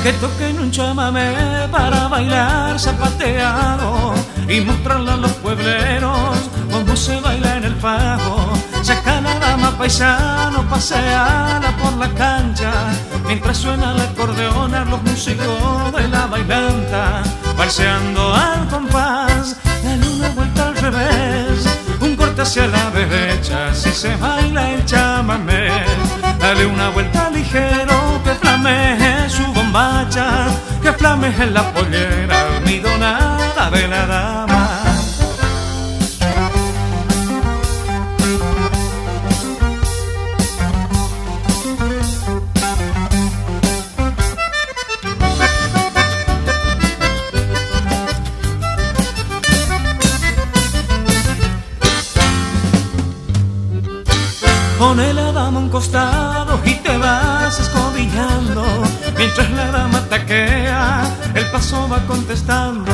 que toquen un chamamé para bailar zapateado y mostrarle a los puebleros cómo se baila en el fajo. Saca la dama paisano, paseala por la cancha, mientras suena el acordeón a los músicos de la bailanta, balseando al compás, dale una vuelta al revés, un corte hacia la derecha, si se baila el chamamé. Dale una vuelta ligero, que flamee su bombacha, que flamee en la pollera almidonada de la dama. Pone la dama a un costado y te vas escobillando, mientras la dama taquea, el paso va contestando.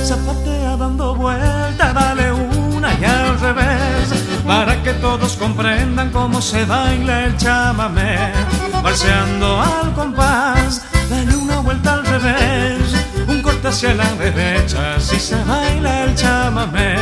Zapatea dando vuelta, dale una y al revés, para que todos comprendan cómo se baila el chamamé. Balseando al compás, dale una vuelta al revés, un corte hacia la derecha, si se baila el chamamé.